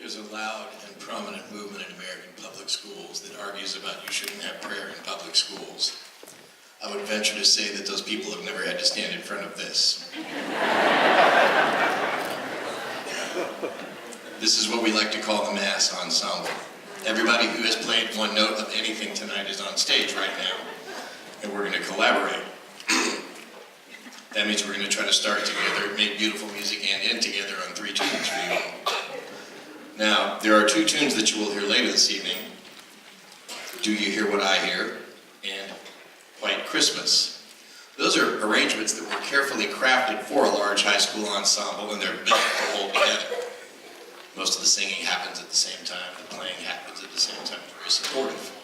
There's a loud and prominent movement in American public schools that argues about you shouldn't have prayer in public schools. I would venture to say that those people have never had to stand in front of this. This is what we like to call the Mass Ensemble. Everybody who has played one note of anything tonight is on stage right now, and we're going to collaborate. That means we're going to try to start together, make beautiful music, and end together on 3 tunes for you all. Now, there are 2 tunes that you will hear later this evening. Do You Hear What I Hear? And White Christmas. Those are arrangements that were carefully crafted for a large high school ensemble, and they're built to hold together. Most of the singing happens at the same time, the playing happens at the same time. It's very supportive.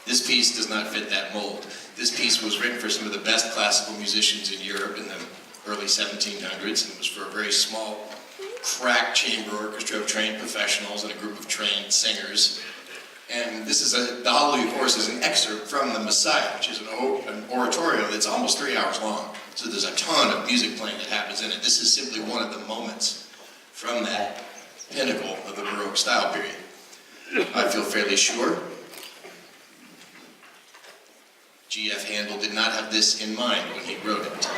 This piece does not fit that mold. This piece was written for some of the best classical musicians in Europe in the early 1700s, and it was for a very small, crack chamber orchestra of trained professionals and a group of trained singers. And this is the Hallelujah Chorus is an excerpt from the Messiah, which is an oratorio that's almost 3 hours long. So there's a ton of music playing that happens in it. This is simply one of the moments from that pinnacle of the Baroque style period. I feel fairly sure G.F. Handel did not have this in mind when he wrote it.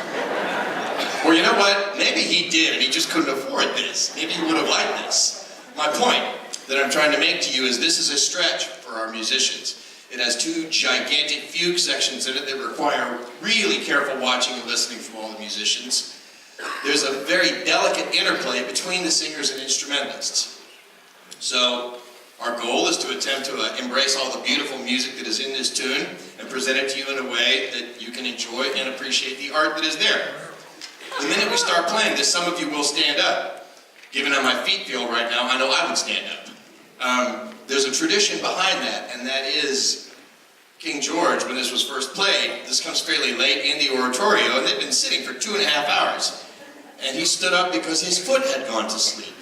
Or you know what? Maybe he did and he just couldn't afford this. Maybe he would have liked this. My point that I'm trying to make to you is this is a stretch for our musicians. It has 2 gigantic fugue sections in it that require really careful watching and listening from all the musicians. There's a very delicate interplay between the singers and instrumentalists. So our goal is to attempt to embrace all the beautiful music that is in this tune and present it to you in a way that you can enjoy and appreciate the art that is there. The minute we start playing this, some of you will stand up. Given how my feet feel right now, I know I would stand up. There's a tradition behind that, and that is King George, when this was first played, this comes fairly late in the oratorio, and they'd been sitting for 2.5 hours. And he stood up because his foot had gone to sleep.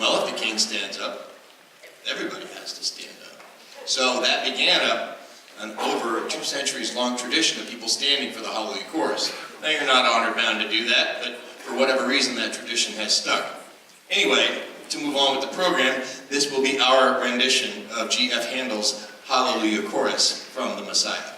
Well, if the king stands up, everybody has to stand up. So that began an over 2 centuries long tradition of people standing for the Hallelujah Chorus. Now you're not honor bound to do that, but for whatever reason that tradition has stuck. Anyway, to move on with the program, this will be our rendition of G.F. Handel's Hallelujah Chorus from the Messiah.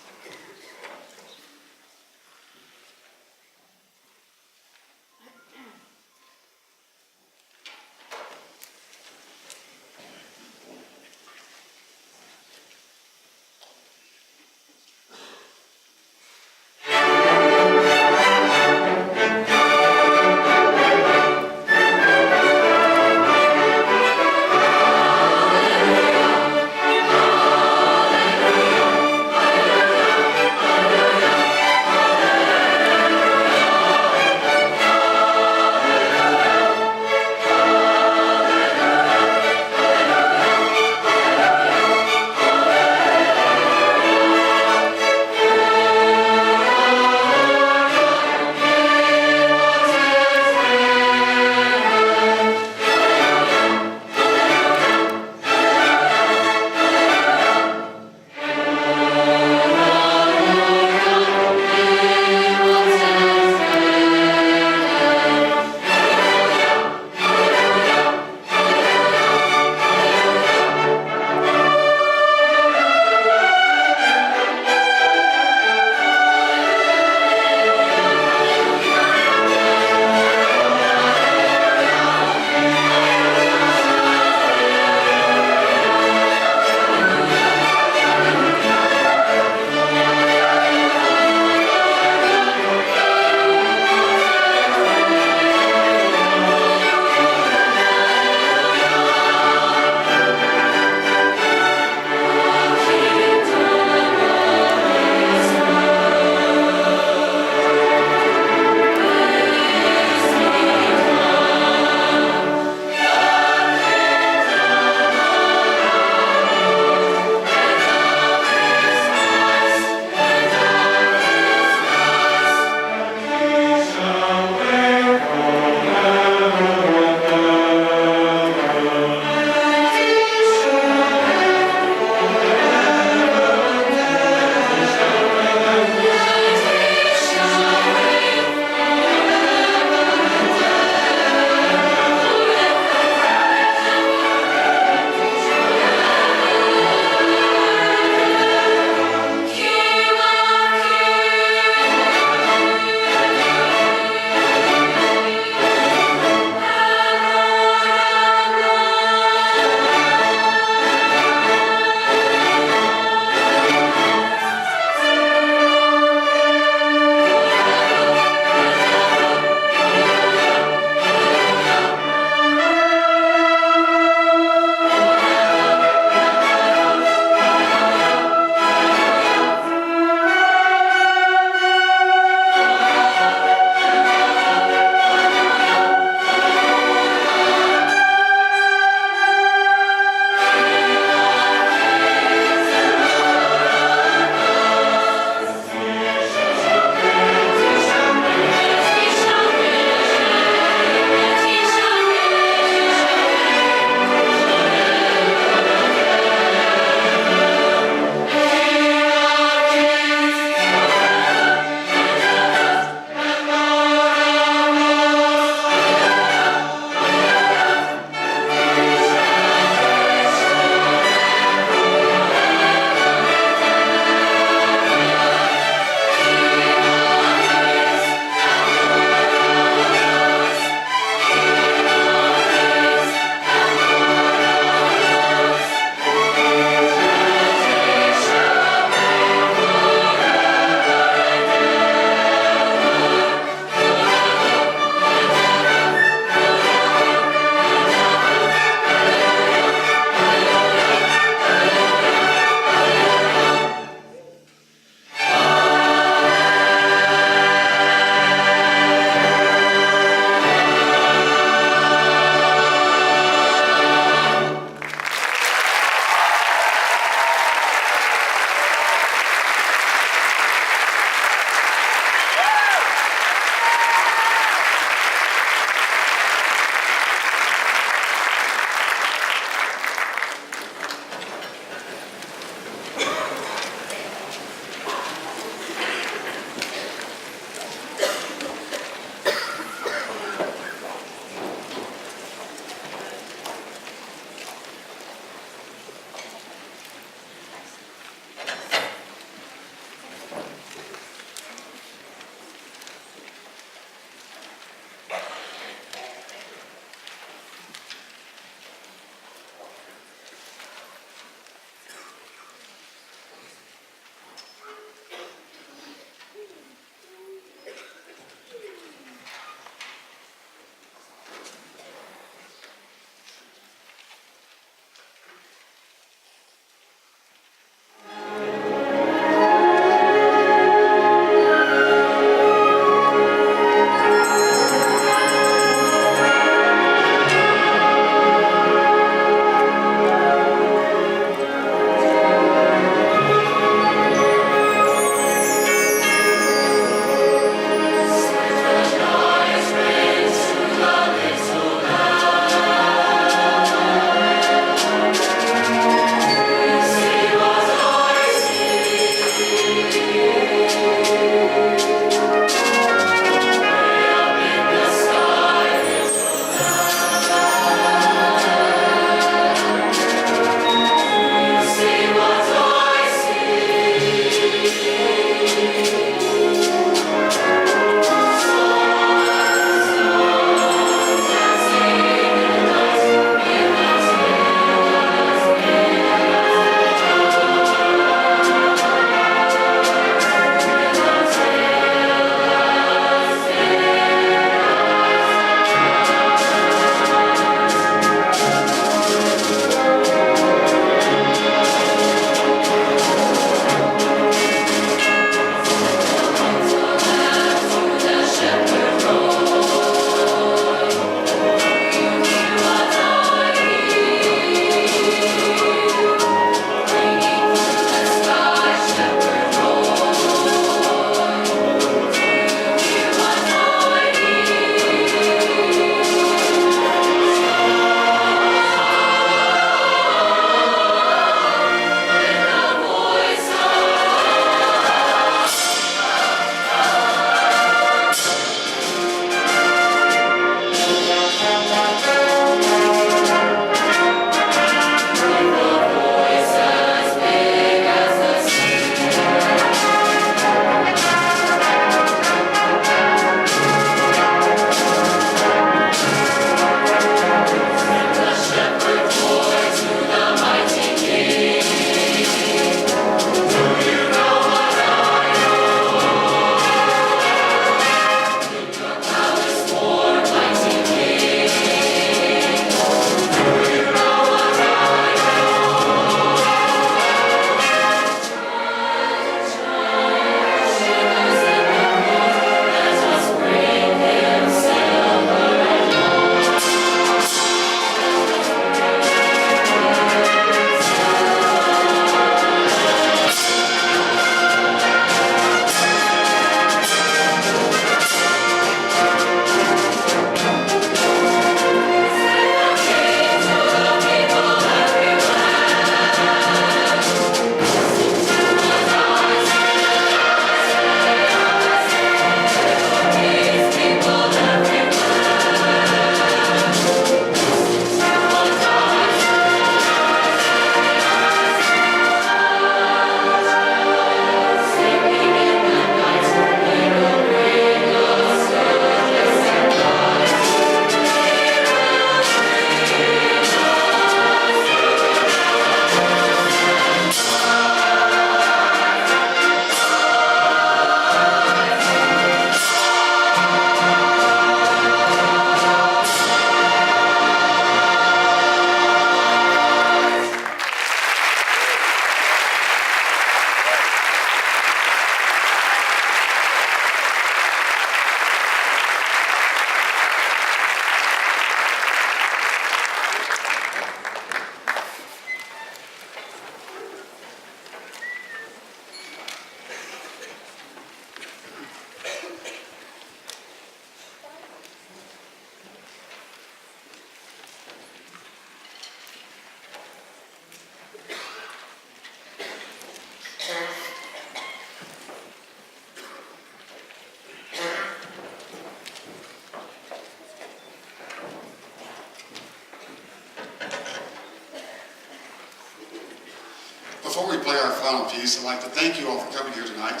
before we play our final piece, I'd like to thank you all for coming here tonight.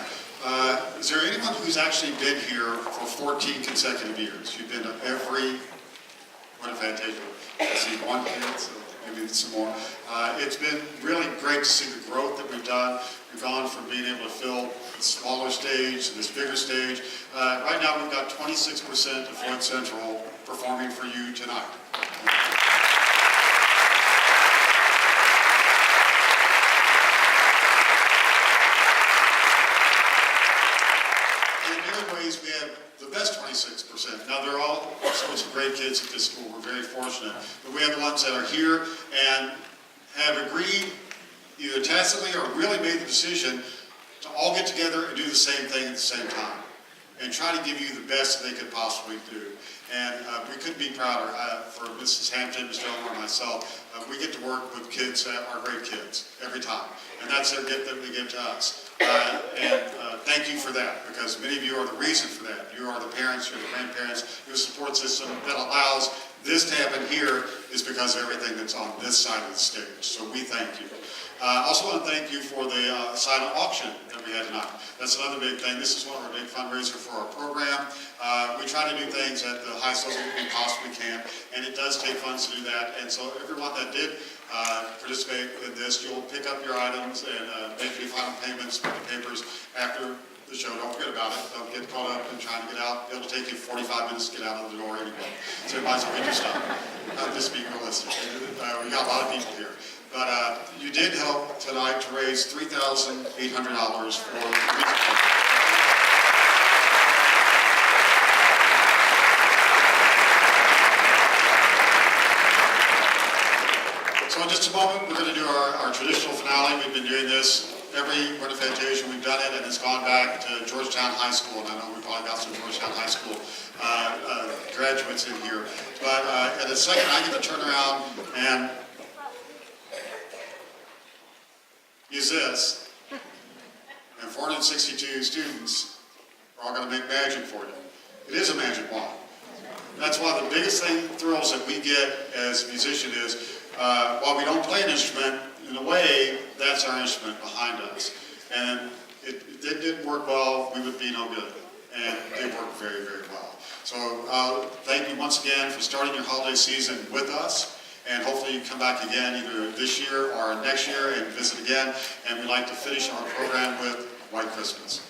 Is there anyone who's actually been here for 14 consecutive years? You've been to every Fantasia. I see one kid, so maybe some more. It's been really great to see the growth that we've done. We've gone from being able to fill the smaller stage to this bigger stage. Right now we've got 26% of Floyd Central performing for you tonight. In many ways, we have the best 26%. Now, they're all some great kids at this school. We're very fortunate. But we have the ones that are here and have agreed, either tacitly or really made the decision, to all get together and do the same thing at the same time and try to give you the best they could possibly do. And we couldn't be prouder. For Mrs. Hampton, Mr. Elmore, and myself, we get to work with kids that are great kids every time. And that's their gift that they give to us. Thank you for that, because many of you are the reason for that. You are the parents, you're the grandparents, your support system that allows this to happen here is because of everything that's on this side of the stage. So we thank you. I also want to thank you for the silent auction that we had tonight. That's another big thing. This is one of our big fundraisers for our program. We try to do things at the highest level we possibly can, and it does take funds to do that. And so everyone that did participate in this, you'll pick up your items and make your final payments with the papers after the show. Don't forget about it. Don't get caught up in trying to get out. It'll take you 45 minutes to get out of the door anyway. So you might as well get your stuff. Just be realistic. We got a lot of people here. But you did help tonight to raise $3,800 for the music. So in just a moment, we're going to do our traditional finale. We've been doing this every Fantasia. We've done it, and it's gone back to Georgetown High School. And I know we probably got some Georgetown High School graduates in here. But in a second, I get to turn around and use this, and 462 students are all going to make magic for you. It is a magic wand. That's why the biggest thrills that we get as a musician is, while we don't play an instrument, in a way, that's our instrument behind us. And if it didn't work well, we would be no good. And they work very, very well. So thank you once again for starting your holiday season with us. And hopefully you come back again either this year or next year and visit again. And we'd like to finish our program with White Christmas.